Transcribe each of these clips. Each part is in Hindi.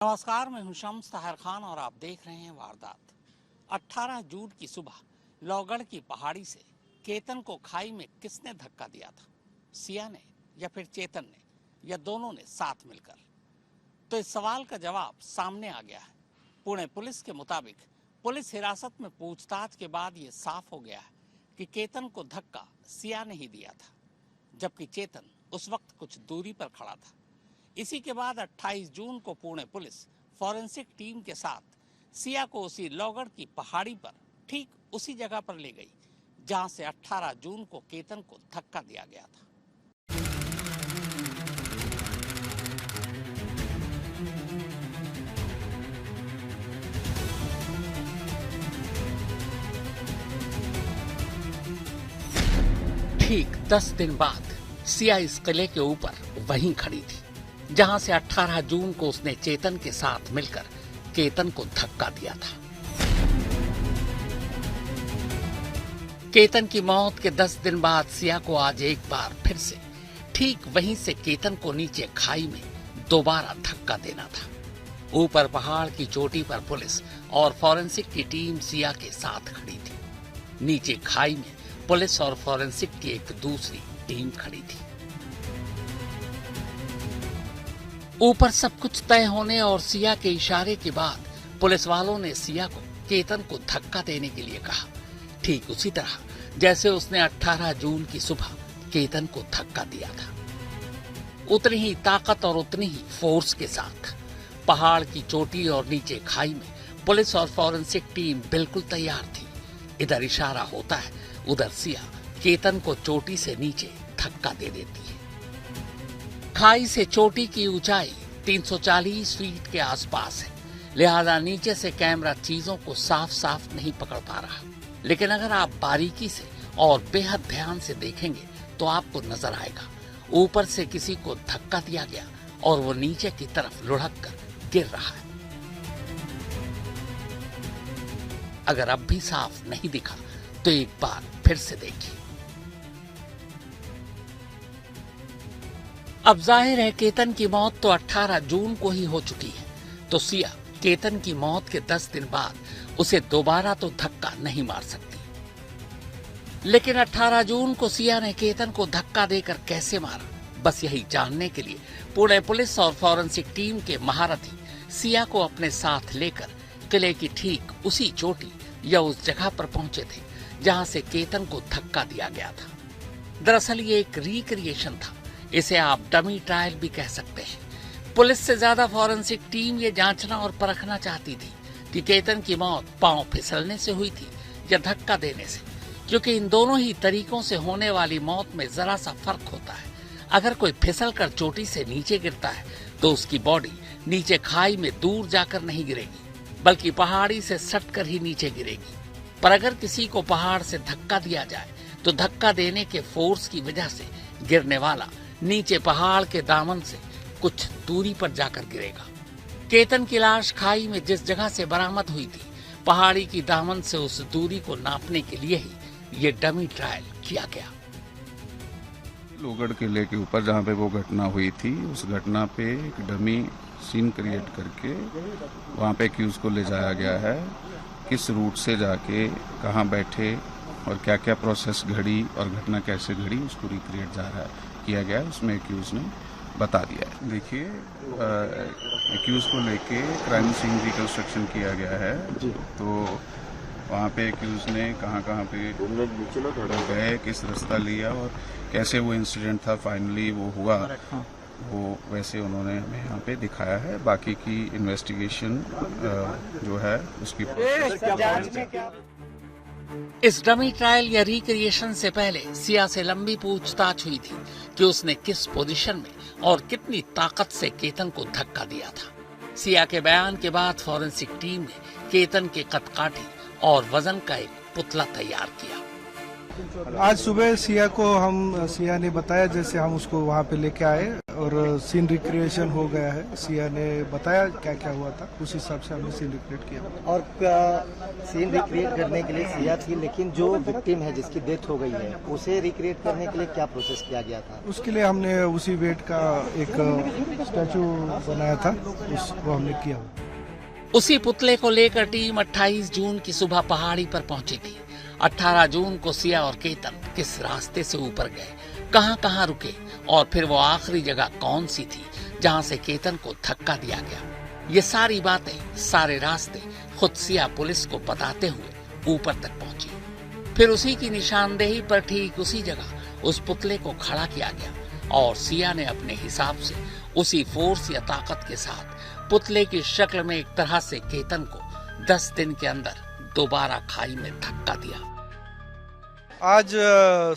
नमस्कार, मैं हूं शम्स ताहिर खान और आप देख रहे हैं वारदात। 18 जून की सुबह लोहगढ़ की पहाड़ी से केतन को खाई में किसने धक्का दिया था? सिया ने या फिर चेतन ने या दोनों ने साथ मिलकर? तो इस सवाल का जवाब सामने आ गया है। पुणे पुलिस के मुताबिक पुलिस हिरासत में पूछताछ के बाद ये साफ हो गया है कि केतन को धक्का सिया ने ही दिया था, जबकि चेतन उस वक्त कुछ दूरी पर खड़ा था। इसी के बाद 28 जून को पुणे पुलिस फॉरेंसिक टीम के साथ सिया को उसी लोहगढ़ की पहाड़ी पर ठीक उसी जगह पर ले गई जहां से 18 जून को केतन को धक्का दिया गया था। ठीक 10 दिन बाद सिया इस किले के ऊपर वहीं खड़ी थी जहां से 18 जून को उसने चेतन के साथ मिलकर केतन को धक्का दिया था। केतन की मौत के 10 दिन बाद सिया को आज एक बार फिर से ठीक वहीं से केतन को नीचे खाई में दोबारा धक्का देना था। ऊपर पहाड़ की चोटी पर पुलिस और फॉरेंसिक की टीम सिया के साथ खड़ी थी। नीचे खाई में पुलिस और फॉरेंसिक की एक दूसरी टीम खड़ी थी। ऊपर सब कुछ तय होने और सिया के इशारे के बाद पुलिस वालों ने सिया को केतन को धक्का देने के लिए कहा, ठीक उसी तरह जैसे उसने 18 जून की सुबह केतन को धक्का दिया था। उतनी ही ताकत और उतनी ही फोर्स के साथ पहाड़ की चोटी और नीचे खाई में पुलिस और फॉरेंसिक टीम बिल्कुल तैयार थी। इधर इशारा होता है, उधर सिया केतन को चोटी से नीचे धक्का दे देती है। खाई से चोटी की ऊंचाई 340 फीट के आसपास है, लिहाजा नीचे से कैमरा चीजों को साफ साफ नहीं पकड़ पा रहा। लेकिन अगर आप बारीकी से और बेहद ध्यान से देखेंगे तो आपको नजर आएगा ऊपर से किसी को धक्का दिया गया और वो नीचे की तरफ लुढ़क कर गिर रहा है। अगर अब भी साफ नहीं दिखा तो एक बार फिर से देखिए। अब जाहिर है केतन की मौत तो 18 जून को ही हो चुकी है, तो सिया केतन की मौत के 10 दिन बाद उसे दोबारा तो धक्का नहीं मार सकती। लेकिन 18 जून को सिया ने केतन को धक्का देकर कैसे मारा, बस यही जानने के लिए पुणे पुलिस और फॉरेंसिक टीम के महारथी सिया को अपने साथ लेकर किले की ठीक उसी चोटी या उस जगह पर पहुंचे थे जहां से केतन को धक्का दिया गया था। दरअसल ये एक रिक्रिएशन था, इसे आप डमी ट्रायल भी कह सकते हैं। पुलिस से ज्यादा फॉरेंसिक टीम ये जांचना और परखना चाहती थी कि केतन की मौत पांव फिसलने से हुई थी या धक्का देने से, क्योंकि इन दोनों ही तरीकों से होने वाली मौत में जरा सा फर्क होता है। अगर कोई फिसल कर चोटी से नीचे गिरता है तो उसकी बॉडी नीचे खाई में दूर जाकर नहीं गिरेगी, बल्कि पहाड़ी से सटकर ही नीचे गिरेगी। पर अगर किसी को पहाड़ से धक्का दिया जाए तो धक्का देने के फोर्स की वजह से गिरने वाला नीचे पहाड़ के दामन से कुछ दूरी पर जाकर गिरेगा। केतन की लाश खाई में जिस जगह से बरामद हुई थी, पहाड़ी की दामन से उस दूरी को नापने के लिए ही ये डमी ट्रायल किया गया। लोहगढ़ किले के ऊपर जहाँ पे वो घटना हुई थी, उस घटना पे एक डमी सीन क्रिएट करके वहाँ पे एक्यूज को ले जाया गया है। किस रूट से जाके कहाँ बैठे और क्या क्या प्रोसेस घड़ी और घटना कैसे घड़ी, उसको रिक्रिएट किया गया है। उसमें एक्यूज ने बता दिया है। देखिए, एक्यूज को लेके क्राइम सीन रिकंस्ट्रक्शन किया गया है, तो वहाँ पे एक्यूज ने कहाँ पे गए, किस रास्ता लिया और कैसे वो इंसिडेंट था फाइनली वो हुआ, वो वैसे उन्होंने हमें यहाँ पे दिखाया है। बाकी की इन्वेस्टिगेशन जो है उसकी इस डमी ट्रायल या रिक्रिएशन से पहले सिया से लंबी पूछताछ हुई थी कि उसने किस पोजीशन में और कितनी ताकत से केतन को धक्का दिया था। सिया के बयान के बाद फॉरेंसिक टीम ने केतन के कदकाठी और वजन का एक पुतला तैयार किया। आज सुबह सिया ने बताया, जैसे हम उसको वहाँ पे लेके आए और सीन रिक्रिएशन हो गया है। सिया ने बताया क्या क्या हुआ था, उस हिसाब से हमने सीन रिक्रिएट किया। और सीन रिक्रिएट करने के लिए सिया थी, लेकिन जो विक्टिम है जिसकी डेथ हो गई है उसे रिक्रिएट करने के लिए क्या प्रोसेस किया गया था? उसके लिए हमने उसी वेट का एक स्टैचू बनाया था, उसको हमने किया। उसी पुतले को लेकर टीम 28 जून की सुबह पहाड़ी पर पहुंची थी। 18 जून को सिया और केतन किस रास्ते से ऊपर गए, कहां रुके और फिर वो आखिरी जगह कौन सी थी जहां से केतन को धक्का दिया गया, ये सारी बातें, सारे रास्ते खुद सिया पुलिस को बताते हुए ऊपर तक पहुंची। फिर उसी की निशानदेही पर ठीक उसी जगह उस पुतले को खड़ा किया गया और सिया ने अपने हिसाब से उसी फोर्स या ताकत के साथ पुतले की शक्ल में एक तरह से केतन को 10 दिन के अंदर दोबारा खाई में धक्का दिया। आज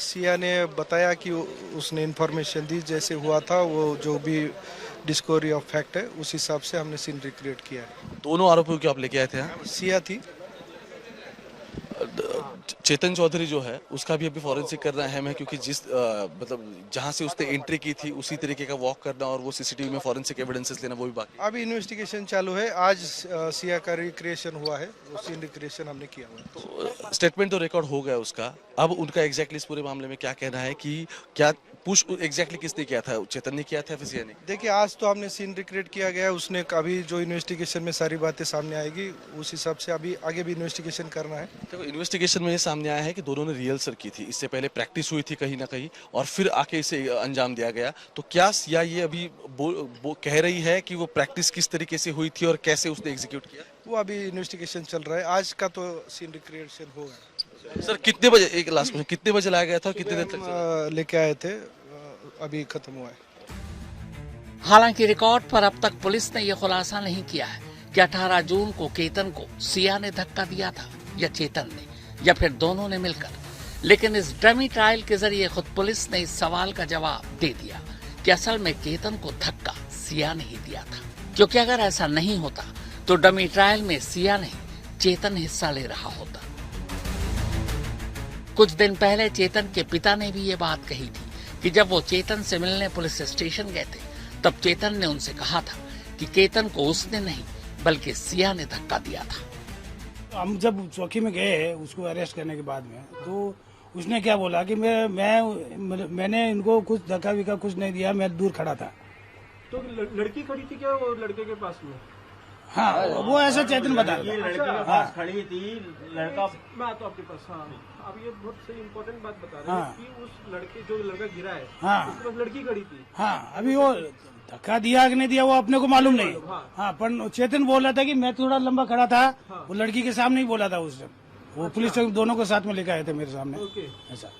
सिया ने बताया कि उसने इन्फॉर्मेशन दी, जैसे हुआ था वो जो भी डिस्कवरी ऑफ फैक्ट है उस हिसाब से हमने सीन रिक्रिएट किया है। दोनों आरोपियों को आप लेके आए थे? सिया थी। चेतन चौधरी जो है उसका भी अभी फॉरेंसिक करना अहम है, क्योंकि जिस मतलब जहां से उसने एंट्री की थी उसी तरीके का वॉक करना और वो सीसीटीवी में फॉरेंसिक एविडेंसेस लेना वो भी बाकी। अभी इन्वेस्टिगेशन चालू है। आज सिया का रिक्रिएशन हुआ है, वो सीन रिक्रिएशन हमने किया हुआ है। तो स्टेटमेंट तो रिकॉर्ड हो गया उसका, अब उनका एग्जैक्टली इस पूरे मामले में क्या कहना है कि क्या पुश एग्जैक्टली किसने किया था, चेतन ने किया था फिर सिया ने? देखिए, आज तो हमने सीन रिक्रिएट किया गया है, उसने अभी जो इन्वेस्टिगेशन में सारी बातें सामने आएगी उस हिसाब से अभी आगे भी इन्वेस्टिगेशन करना है। देखो, इन्वेस्टिगेशन में ये सामने आया है कि दोनों ने रिहर्सल की थी, इससे पहले प्रैक्टिस हुई थी कहीं ना कहीं और फिर आके इसे अंजाम दिया गया। तो क्या सिया ये अभी कह रही है कि वो प्रैक्टिस किस तरीके से हुई थी और कैसे उसने एग्जीक्यूट किया? वो अभी इन्वेस्टिगेशन चल रहा है। आज का तो सीन रिक्रिएशन होगा। सर कितने बजे, एक लास्ट क्वेश्चन, कितने बजे लाया गया था और कितने देर तक लेके आए थे? अभी खत्म हुआ है। हालांकि रिकॉर्ड पर अब तक पुलिस ने यह खुलासा नहीं किया है कि 18 जून को केतन को सिया ने धक्का दिया था या चेतन ने या फिर दोनों ने मिलकर। लेकिन इस डमी ट्रायल के जरिए खुद पुलिस ने इस सवाल का जवाब दे दिया कि असल में केतन को धक्का सिया ने ही दिया था, क्योंकि अगर ऐसा नहीं होता तो डमी ट्रायल में सिया नहीं चेतन हिस्सा ले रहा होता। कुछ दिन पहले चेतन के पिता ने भी ये बात कही थी कि जब वो चेतन से मिलने पुलिस स्टेशन गए थे तब चेतन ने उनसे कहा था कि केतन को उसने नहीं बल्कि सिया ने धक्का दिया था। हम जब चौकी में गए उसको अरेस्ट करने के बाद में, तो उसने क्या बोला कि मैंने इनको कुछ धक्का विक्का कुछ नहीं दिया, मैं दूर खड़ा था। तो लड़की खड़ी थी क्या वो लड़के के पास में? हाँ, वो ऐसा चेतन बता रहा। लड़की के पास खड़ी थी, लड़का मैं तो आपके पास। हाँ, अब ये बहुत सही इम्पोर्टेंट बात बता रहे हैं कि उस लड़के जो लड़का गिरा है उसके पास लड़की खड़ी थी। हाँ, अभी वो धक्का दिया कि नहीं दिया वो अपने को मालूम नहीं। हाँ, पर चेतन बोल रहा था कि मैं थोड़ा लंबा खड़ा था, वो लड़की के सामने ही बोला था उस दिन। वो पुलिस दोनों को साथ में लेकर आए थे मेरे सामने ऐसा।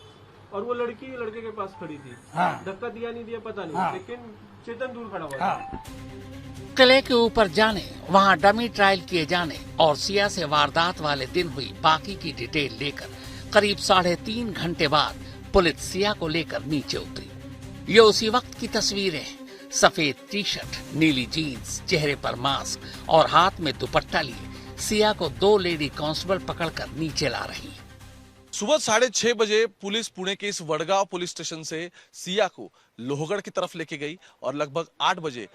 और वो लड़की लड़के के पास खड़ी थी। हाँ, धक्का दिया नहीं दिया पता नहीं, लेकिन चेतन दूर खड़ा हुआ। किले के ऊपर जाने, वहां डमी ट्रायल किए जाने और सिया से वारदात वाले दिन हुई बाकी की डिटेल लेकर करीब 3.5 घंटे बाद पुलिस सिया को लेकर नीचे उतरी। ये उसी वक्त की तस्वीरें हैं। सफेद टी शर्ट, नीली जीन्स, चेहरे पर मास्क और हाथ में दुपट्टा लिए सिया को 2 लेडी कांस्टेबल पकड़कर नीचे ला रही। सुबह 6:30 बजे पुलिस पुणे के इस वडगांव पुलिस स्टेशन से सिया को लोहगढ़ की तरफ लेके गई और लगभग 8 बजे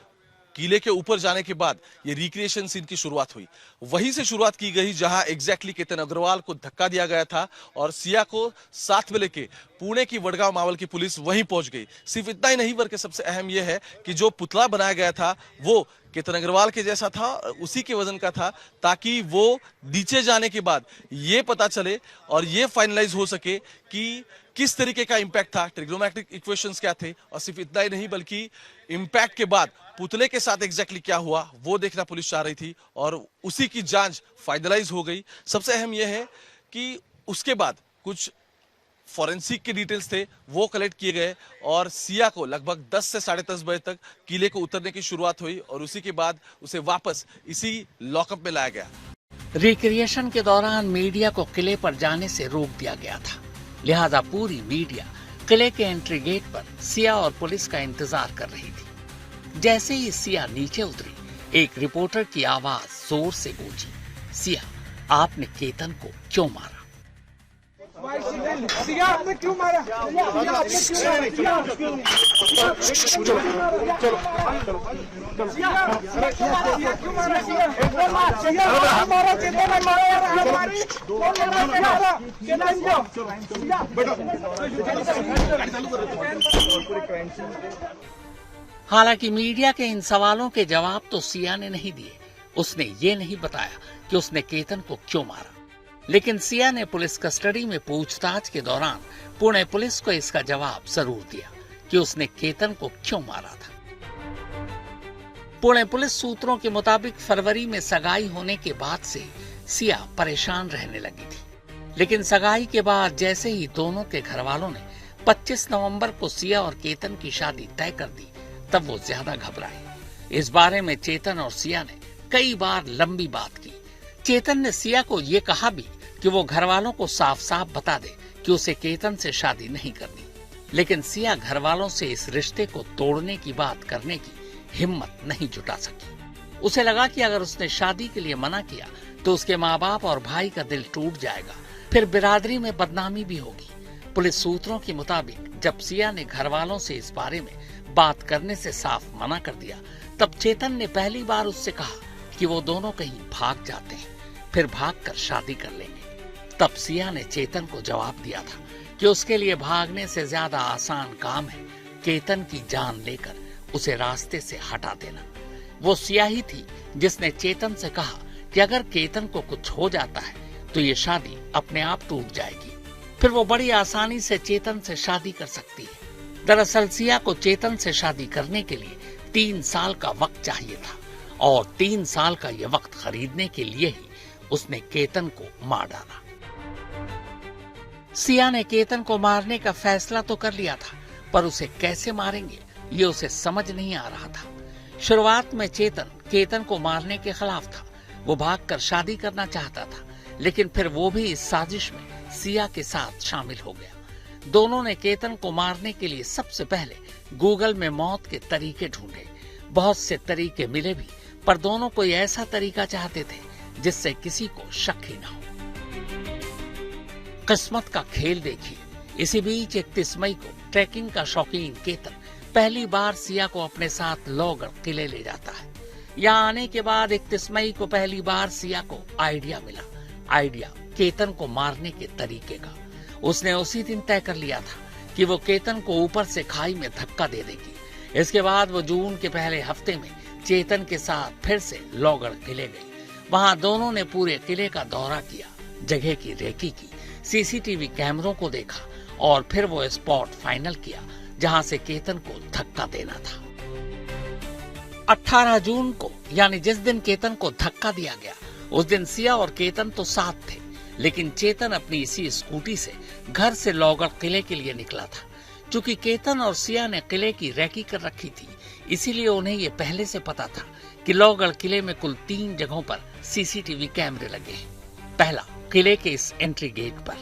किले के ऊपर जाने के बाद ये रिक्रिएशन सीन की शुरुआत हुई। वहीं से शुरुआत की गई जहां एग्जैक्टली केतन अग्रवाल को धक्का दिया गया था और सिया को साथ में लेके पुणे की वडगांव मावल की पुलिस वहीं पहुंच गई। सिर्फ इतना ही नहीं बल्कि सबसे अहम यह है कि जो पुतला बनाया गया था वो केतन अग्रवाल के जैसा था, उसी के वजन का था, ताकि वो नीचे जाने के बाद ये पता चले और ये फाइनलाइज हो सके कि किस तरीके का इंपैक्ट था, ट्रिग्नोमेट्रिक इक्वेशंस क्या थे। और सिर्फ इतना ही नहीं बल्कि इंपैक्ट के बाद पुतले के साथ एग्जैक्टली क्या हुआ वो देखना पुलिस चाह रही थी और उसी की जांच फाइनलाइज हो गई। सबसे अहम यह है कि उसके बाद कुछ फॉरेंसिक के डिटेल्स थे वो कलेक्ट किए गए और सिया को लगभग 10 से 10:30 बजे तक किले को उतरने की शुरुआत हुई और उसी के बाद उसे वापस इसी लॉकअप में लाया गया। रिक्रिएशन के दौरान मीडिया को किले पर जाने से रोक दिया गया था, लिहाजा पूरी मीडिया किले के एंट्री गेट पर सिया और पुलिस का इंतजार कर रही थी। जैसे ही सिया नीचे उतरी, एक रिपोर्टर की आवाज जोर से गूंजी, सिया, आपने केतन को क्यों मारा? आपने क्यों मारा? हालांकि मीडिया के इन सवालों के जवाब तो सिया ने नहीं दिए। उसने ये नहीं बताया कि उसने केतन को क्यों मारा, लेकिन सिया ने पुलिस कस्टडी में पूछताछ के दौरान पुणे पुलिस को इसका जवाब जरूर दिया कि उसने केतन को क्यों मारा था। पुणे पुलिस सूत्रों के मुताबिक फरवरी में सगाई होने के बाद से सिया परेशान रहने लगी थी, लेकिन सगाई के बाद जैसे ही दोनों के घर वालों ने 25 नवंबर को सिया और केतन की शादी तय कर दी, तब वो ज्यादा घबराई। इस बारे में चेतन और सिया ने कई बार लंबी बात की। चेतन ने सिया को ये कहा भी कि वो घर वालों को साफ साफ बता दे कि उसे केतन से शादी नहीं करनी, लेकिन सिया घर वालों से इस रिश्ते को तोड़ने की बात करने की हिम्मत नहीं जुटा सकी। उसे लगा कि अगर उसने शादी के लिए मना किया तो उसके माँ बाप और भाई का दिल टूट जाएगा, फिर बिरादरी में बदनामी भी होगी। पुलिस सूत्रों के मुताबिक जब सिया ने घर वालों से इस बारे में बात करने से साफ मना कर दिया, तब चेतन ने पहली बार उससे कहा कि वो दोनों कहीं भाग जाते हैं, फिर भागकर शादी कर लेंगे। तब सिया ने चेतन को जवाब दिया था कि उसके लिए भागने से ज्यादा आसान काम है केतन की जान लेकर उसे रास्ते से हटा देना। वो सिया ही थी जिसने चेतन से कहा कि अगर केतन को कुछ हो जाता है तो ये शादी अपने आप टूट जाएगी, फिर वो बड़ी आसानी से चेतन से शादी कर सकती है। दरअसल सिया को चेतन से शादी करने के लिए 3 साल का वक्त चाहिए था, और 3 साल का ये वक्त खरीदने के लिए ही उसने केतन को मार डाला। सिया ने केतन को मारने का फैसला तो कर लिया था, पर उसे कैसे मारेंगे ये उसे समझ नहीं आ रहा था। शुरुआत में चेतन केतन को मारने के खिलाफ था। वो भागकर शादी करना चाहता था, लेकिन फिर वो भी इस साजिश में सिया के साथ शामिल हो गया। दोनों ने केतन को मारने के लिए सबसे पहले गूगल में मौत के तरीके ढूंढे। बहुत से तरीके मिले भी, पर दोनों कोई ऐसा तरीका चाहते थे जिससे किसी को शक ही ना हो। किस्मत का खेल देखिए। इसी बीच 31 मई को ट्रैकिंग का शौकीन केतन पहली बार सिया को अपने साथ लोहगढ़ किले ले जाता है। यहाँ आने के बाद 31 मई को पहली बार सिया को आइडिया मिला। आइडिया केतन को मारने के तरीके का। उसने उसी दिन तय कर लिया था कि वो केतन को ऊपर से खाई में धक्का दे देगी। इसके बाद वो जून के पहले हफ्ते में चेतन के साथ फिर से लोहगढ़ किले गई। वहां दोनों ने पूरे किले का दौरा किया, जगह की रेकी की, सीसीटीवी कैमरों को देखा और फिर वो स्पॉट फाइनल किया जहां से केतन को धक्का देना था। 18 जून को, यानी जिस दिन केतन को धक्का दिया गया, उस दिन सिया और केतन तो साथ थे, लेकिन चेतन अपनी इसी स्कूटी से घर से लोहगढ़ किले के लिए निकला था। चूंकि केतन और सिया ने किले की रेकी कर रखी थी, इसीलिए उन्हें ये पहले से पता था कि लोहगढ़ किले में कुल 3 जगहों पर सीसीटीवी कैमरे लगे हैं। पहला, किले के इस एंट्री गेट पर।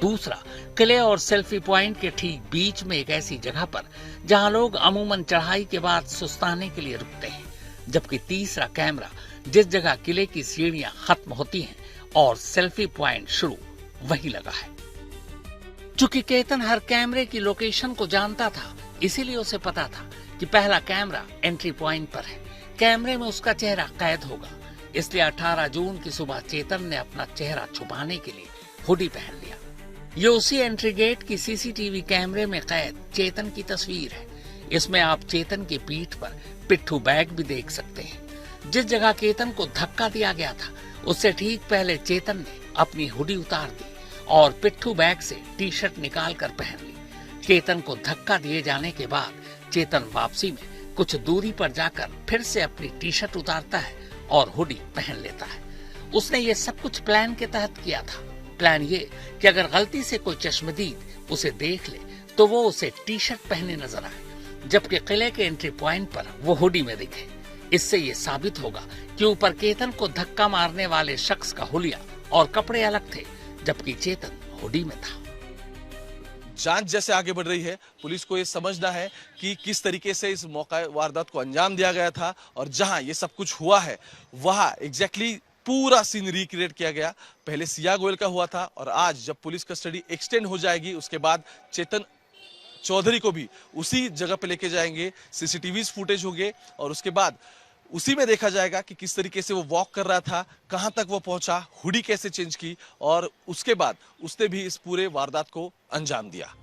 दूसरा, किले और सेल्फी पॉइंट के ठीक बीच में एक ऐसी जगह पर जहां लोग अमूमन चढ़ाई के बाद सुस्ताने के लिए रुकते हैं। जबकि तीसरा कैमरा जिस जगह किले की सीढ़ियां खत्म होती हैं और सेल्फी पॉइंट शुरू, वही लगा है। चूंकि केतन हर कैमरे की लोकेशन को जानता था, इसीलिए उसे पता था कि पहला कैमरा एंट्री पॉइंट पर है, कैमरे में उसका चेहरा कैद होगा। इसलिए 18 जून की सुबह चेतन ने अपना चेहरा छुपाने के लिए हुडी पहन लिया। ये उसी एंट्री गेट की सीसीटीवी कैमरे में कैद चेतन की तस्वीर है। इसमें आप चेतन की पीठ पर पिट्ठू बैग भी देख सकते हैं। जिस जगह केतन को धक्का दिया गया था, उससे ठीक पहले चेतन ने अपनी हुडी उतार दी और पिट्ठू बैग से टी-शर्ट निकाल कर पहन ली। केतन को धक्का दिए जाने के बाद चेतन वापसी में कुछ दूरी पर जाकर फिर से अपनी टी-शर्ट उतारता है और हुडी पहन लेता है। उसने ये सब कुछ प्लान के तहत किया था। प्लान ये कि अगर गलती से कोई चश्मदीद उसे देख ले तो वो उसे टी-शर्ट पहने नजर आए, जबकि किले के एंट्री पॉइंट पर वो हुडी में दिखे। इससे ये साबित होगा कि ऊपर केतन को धक्का मारने वाले शख्स का हुलिया और कपड़े अलग थे, जबकि चेतन हुडी में था। जांच जैसे आगे बढ़ रही है, पुलिस को ये समझना है कि किस तरीके से इस मौका वारदात को अंजाम दिया गया था और जहां ये सब कुछ हुआ है वहां एग्जैक्टली पूरा सीन रिक्रिएट किया गया। पहले सिया गोयल का हुआ था और आज जब पुलिस कस्टडी एक्सटेंड हो जाएगी उसके बाद चेतन चौधरी को भी उसी जगह पे लेके जाएंगे, सीसीटीवी फुटेज होंगे और उसके बाद उसी में देखा जाएगा कि किस तरीके से वो वॉक कर रहा था, कहां तक वो पहुंचा, हुडी कैसे चेंज की और उसके बाद उसने भी इस पूरे वारदात को अंजाम दिया।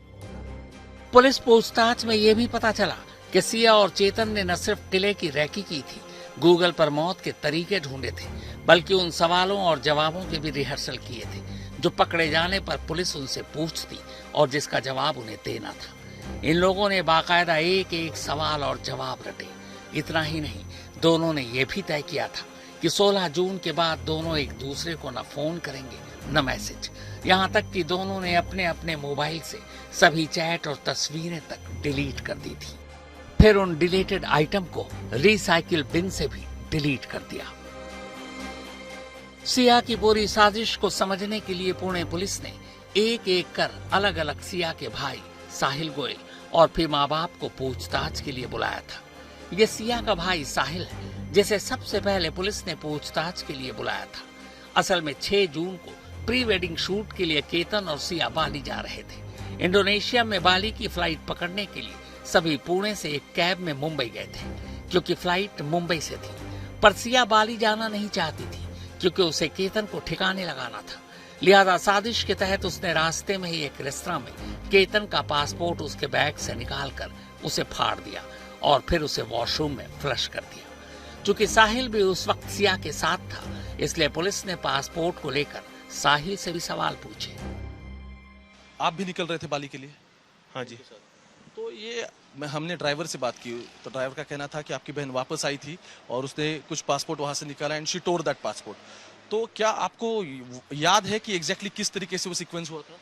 पुलिस पूछताछ में यह भी पता चला कि सिया और चेतन ने न सिर्फ किले की रैकी की थी, गूगल पर मौत के तरीके ढूंढे थे, बल्कि उन सवालों और जवाबों के भी रिहर्सल किए थे जो पकड़े जाने पर पुलिस उनसे पूछती और जिसका जवाब उन्हें देना था। इन लोगों ने बाकायदा एक एक सवाल और जवाब रटे। इतना ही नहीं, दोनों ने यह भी तय किया था कि 16 जून के बाद दोनों एक दूसरे को न फोन करेंगे न मैसेज। यहाँ तक कि दोनों ने अपने अपने मोबाइल से सभी चैट और तस्वीरें तक डिलीट कर दी थी। फिर उन डिलीटेड आइटम को रिसाइकिल बिन से भी डिलीट कर दिया। सिया की पूरी साजिश को समझने के लिए पुणे पुलिस ने एक एक कर अलग अलग सिया के भाई साहिल गोयल और फिर माँ बाप को पूछताछ के लिए बुलाया था। ये सिया का भाई साहिल है जिसे सबसे पहले पुलिस ने पूछताछ के लिए बुलाया था। असल में 6 जून को प्री वेडिंग शूट के लिए केतन और सिया बाली जा रहे थे। इंडोनेशिया में बाली की फ्लाइट पकड़ने के लिए सभी पुणे से एक कैब में मुंबई गए थे क्योंकि फ्लाइट मुंबई से थी। पर सिया बाली जाना नहीं चाहती थी क्योंकि उसे केतन को ठिकाने लगाना था। लिहाजा साजिश के तहत उसने रास्ते में ही एक रेस्तरां में केतन का पासपोर्ट उसके बैग से निकालकर उसे फाड़ दिया और फिर उसे वॉशरूम में फ्लश कर दिया। चूंकि साहिल भी उस वक्त सिया के साथ था, इसलिए पुलिस ने पासपोर्ट को लेकर साहिल से भी सवाल पूछे। आप भी निकल रहे थे बाली के लिए? हाँ जी। तो ये हमने ड्राइवर से बात की तो ड्राइवर का कहना था कि आपकी बहन वापस आई थी और उसने कुछ पासपोर्ट वहां से निकाला and she tore that passport. तो क्या आपको याद है कि एग्जैक्टली किस तरीके से वो सीक्वेंस हुआ था?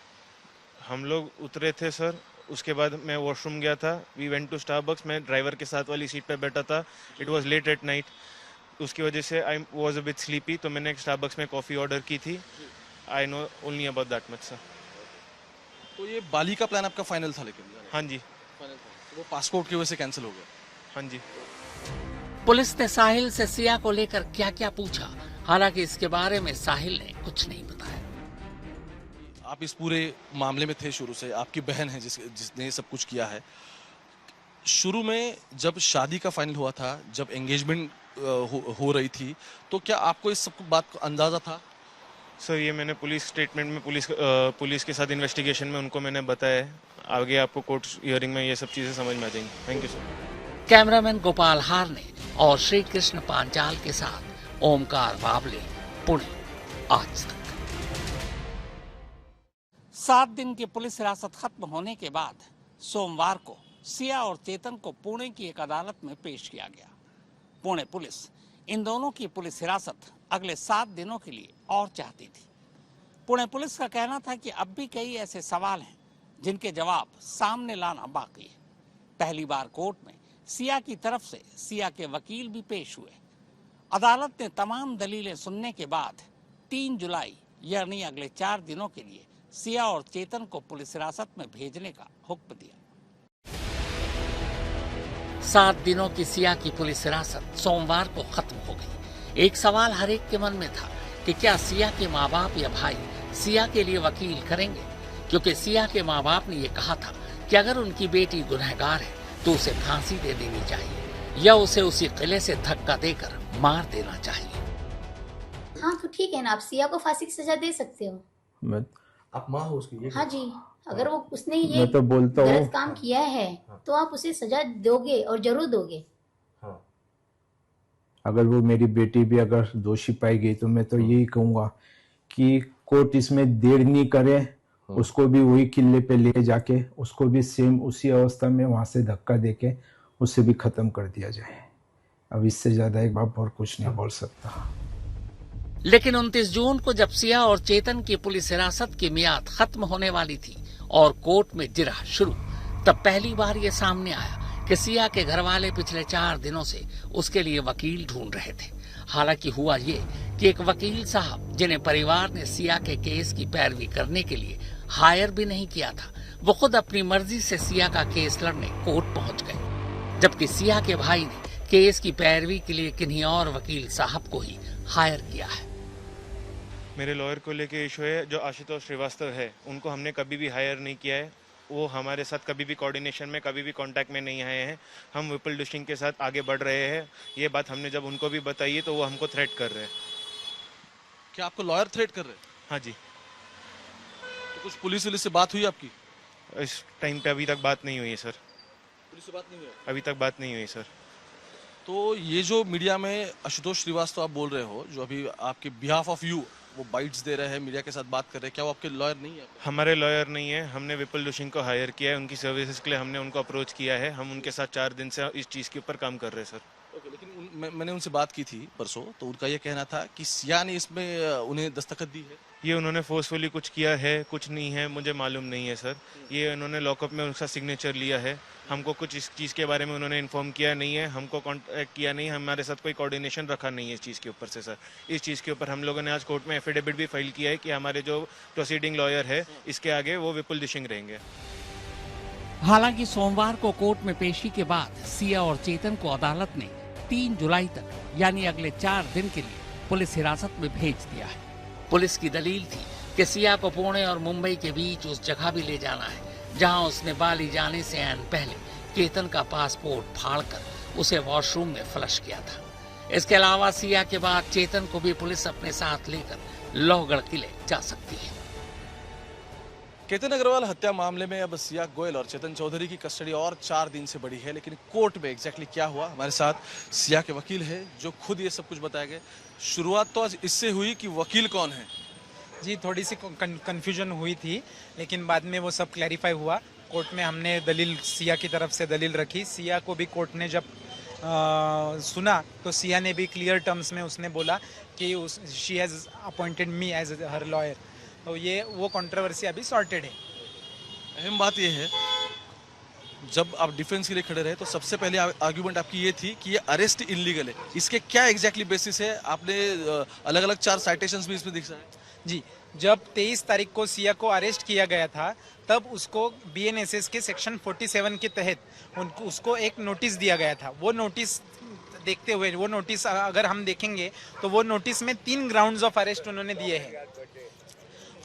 हम लोग उतरे थे सर, उसके बाद मैं वॉशरूम गया था। We went to Starbucks. मैं ड्राइवर के साथ वाली सीट पे बैठा था। It was late at night, उसकी वजह से I was a bit sleepy, तो मैंने स्टारबक्स में कॉफ़ी ऑर्डर की थी। I know only about that much sir. तो ये बाली का प्लान आपका फाइनल था? लेकिन हाँ जी, वो पासपोर्ट की वजह से कैंसिल हो गया। हाँ जी। पुलिस ने साहिल से सिया को लेकर क्या क्या पूछा, हालांकि इसके बारे में साहिल ने कुछ नहीं बताया। आप इस पूरे मामले में थे शुरू से, आपकी बहन है जिसने सब कुछ किया है। शुरू में जब शादी का फाइनल हुआ था, जब एंगेजमेंट हो रही थी, तो क्या आपको इस सब बात का अंदाजा था? सर ये मैंने पुलिस स्टेटमेंट में पुलिस के साथ इन्वेस्टिगेशन में उनको मैंने बताया है। आगे आपको कोर्ट हियरिंग में ये सब चीज़ें समझ में आ जाएंगी। Thank you sir. Cameraman Gopal हारने और श्री कृष्ण पांचाल के साथ ओमकार बावले, पुणे, आज तक। 7 दिन की पुलिस हिरासत खत्म होने के बाद सोमवार को सिया और चेतन को पुणे की एक अदालत में पेश किया गया। पुणे पुलिस इन दोनों की पुलिस हिरासत अगले 7 दिनों के लिए और चाहती थी। पुणे पुलिस का कहना था कि अब भी कई ऐसे सवाल हैं जिनके जवाब सामने लाना बाकी है। पहली बार कोर्ट में सिया की तरफ से सिया के वकील भी पेश हुए। अदालत ने तमाम दलीलें सुनने के बाद 3 जुलाई यानी अगले 4 दिनों के लिए सिया और चेतन को पुलिस हिरासत में भेजने का हुक्म दिया। 7 दिनों की सिया की पुलिस हिरासत सोमवार को खत्म हो गई। एक सवाल हर एक के मन में था कि क्या सिया के माँ बाप या भाई सिया के लिए वकील करेंगे, क्योंकि सिया के माँ बाप ने यह कहा था कि अगर उनकी बेटी गुनहगार है तो उसे फांसी दे देनी चाहिए या उसे उसी किले से धक्का देकर मार देना चाहिए। हाँ तो ठीक है ना, आप सिया को फांसी की सजा दे सकते हो। आप माँ हो उसकी? हाँ जी, अगर वो उसने ये मैं तो बोलता गलत काम किया है तो आप उसे सजा दोगे और जरूर दोगे। हाँ। अगर वो मेरी बेटी भी अगर दोषी पाई गई तो मैं तो यही कहूंगा कि कोर्ट इसमें देर नहीं करे, उसको भी वही किले पे ले जाके उसको भी सेम उसी अवस्था में वहां से धक्का देके उसे भी खत्म कर दिया जाए। अब इससे ज्यादा एक बाप और कुछ नहीं बोल सकता। लेकिन 29 जून को जब सिया और चेतन की पुलिस हिरासत की मियाद खत्म होने वाली थी और कोर्ट में जिरह शुरू, तब पहली बार ये सामने आया कि सिया के घर वाले पिछले 4 दिनों से उसके लिए वकील ढूंढ रहे थे। हालांकि हुआ ये कि एक वकील साहब जिन्हें परिवार ने सिया के केस की पैरवी करने के लिए हायर भी नहीं किया था, वो खुद अपनी मर्जी से सिया का केस लड़ने कोर्ट पहुंच गए, जबकि सिया के भाई ने केस की पैरवी के लिए किन्हीं और वकील साहब को ही हायर किया है। मेरे लॉयर को लेके इशू है, जो आशुतोष श्रीवास्तव है उनको हमने कभी भी हायर नहीं किया है। वो हमारे साथ कभी भी कोऑर्डिनेशन में, कभी भी कांटेक्ट में नहीं आए हैं। हम विपुल दुशिंग के साथ आगे बढ़ रहे हैं। ये बात हमने जब उनको भी बताई है तो वो हमको थ्रेट कर रहे हैं। क्या आपको लॉयर थ्रेट कर रहे हैं? हाँ जी। तो कुछ पुलिस से बात हुई आपकी? इस टाइम पे अभी तक बात नहीं हुई है सर। पुलिस से बात नहीं हुई? अभी तक बात नहीं हुई सर। तो ये जो मीडिया में आशुतोष श्रीवास्तव आप बोल रहे हो, जो अभी आपके बिहाफ ऑफ यू वो बाइट्स दे रहे हैं, मीडिया के साथ बात कर रहे हैं, क्या वो आपके लॉयर नहीं है? हमारे लॉयर नहीं है। हमने विपुल दुशिंग को हायर किया है, उनकी सर्विसेज के लिए हमने उनको अप्रोच किया है। हम उनके साथ 4 दिन से इस चीज़ के ऊपर काम कर रहे हैं सर। ओके, लेकिन मैंने उनसे बात की थी परसों, तो उनका ये कहना था कि सिया ने इसमें उन्हें दस्तखत दी है। ये उन्होंने फोर्सफुली कुछ किया है, कुछ नहीं है, मुझे मालूम नहीं है सर। ये उन्होंने लॉकअप में उनका सिग्नेचर लिया है। हमको कुछ इस चीज़ के बारे में उन्होंने इन्फॉर्म किया नहीं है, हमको कांटेक्ट किया नहीं, हमारे साथ कोई कोऑर्डिनेशन रखा नहीं है इस चीज़ के ऊपर से सर। इस चीज़ के ऊपर हम लोगों ने आज कोर्ट में एफिडेविट भी फाइल किया है कि हमारे जो प्रोसीडिंग लॉयर है इसके आगे वो विपुल दुशिंग रहेंगे। हालांकि सोमवार को कोर्ट में पेशी के बाद सिया और चेतन को अदालत ने 3 जुलाई तक यानी अगले 4 दिन के लिए पुलिस हिरासत में भेज दिया है। पुलिस की दलील थी कि सिया को पुणे और मुंबई के बीच उस जगह भी ले जाना है जहां उसने बाली जाने से ऐन पहले चेतन का पासपोर्ट फाड़कर उसे वॉशरूम में फ्लश किया था। इसके अलावा सिया के बाद चेतन को भी पुलिस अपने साथ लेकर लोहगढ़ किले जा सकती है। केतन अग्रवाल हत्या मामले में अब सिया गोयल और चेतन चौधरी की कस्टडी और 4 दिन से बढ़ी है, लेकिन कोर्ट में एग्जैक्टली क्या हुआ, हमारे साथ सिया के वकील है जो खुद ये सब कुछ बताएंगे। शुरुआत तो आज इससे हुई कि वकील कौन है। जी, थोड़ी सी कंफ्यूजन हुई थी, लेकिन बाद में वो सब क्लैरिफाई हुआ। कोर्ट में हमने दलील, सिया की तरफ से दलील रखी। सिया को भी कोर्ट ने जब सुना तो सिया ने भी क्लियर टर्म्स में उसने बोला कि she has appointed me as her lawyer. तो ये वो कंट्रोवर्सी अभी सॉर्टेड है। अहम बात ये है, जब आप डिफेंस के लिए खड़े रहे तो सबसे पहले आर्ग्यूमेंट आपकी ये थी कि ये अरेस्ट इलीगल है। इसके क्या एग्जैक्टली बेसिस है? आपने अलग अलग 4 साइटेशंस भी इसमें दिखा है। जी, जब 23 तारीख को सिया को अरेस्ट किया गया था तब उसको बीएनएसएस के सेक्शन 47 के तहत उसको एक नोटिस दिया गया था। वो नोटिस देखते हुए, वो नोटिस अगर हम देखेंगे तो वो नोटिस में 3 ग्राउंड्स ऑफ अरेस्ट उन्होंने दिए हैं।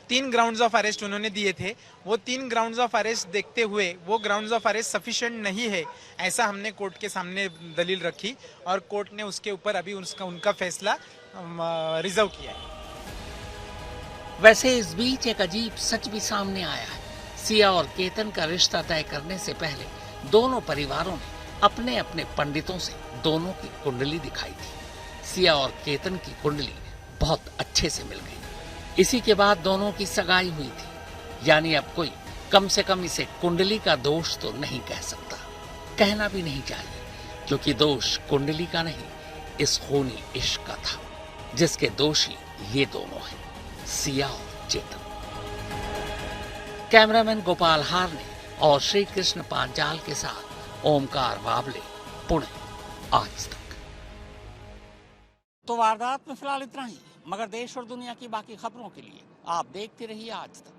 3 ग्राउंड्स ऑफ अरेस्ट उन्होंने दिए थे। वो 3 ग्राउंड्स ऑफ अरेस्ट देखते हुए वो ग्राउंड्स ऑफ अरेस्ट सफिशिएंट नहीं है, ऐसा हमने कोर्ट के सामने दलील रखी और कोर्ट ने उसके ऊपर अभी उनका फैसला रिजर्व किया है। वैसे इस बीच एक अजीब सच भी सामने आया है। सिया और केतन का रिश्ता तय करने से पहले दोनों परिवारों ने अपने अपने पंडितों से दोनों की कुंडली दिखाई थी। सिया और केतन की कुंडली बहुत अच्छे से मिल गई। इसी के बाद दोनों की सगाई हुई थी। यानी अब कोई कम से कम इसे कुंडली का दोष तो नहीं कह सकता, कहना भी नहीं चाहिए, क्योंकि दोष कुंडली का नहीं, इस खूनी इश्क का था जिसके दोषी ये दोनों हैं, सिया और चेतन। कैमरामैन गोपाल हारने और श्री कृष्ण पांचाल के साथ ओमकार बाबले, पुणे, आज तक। तो वारदात में फिलहाल इतना ही, मगर देश और दुनिया की बाकी खबरों के लिए आप देखते रहिए आज तक।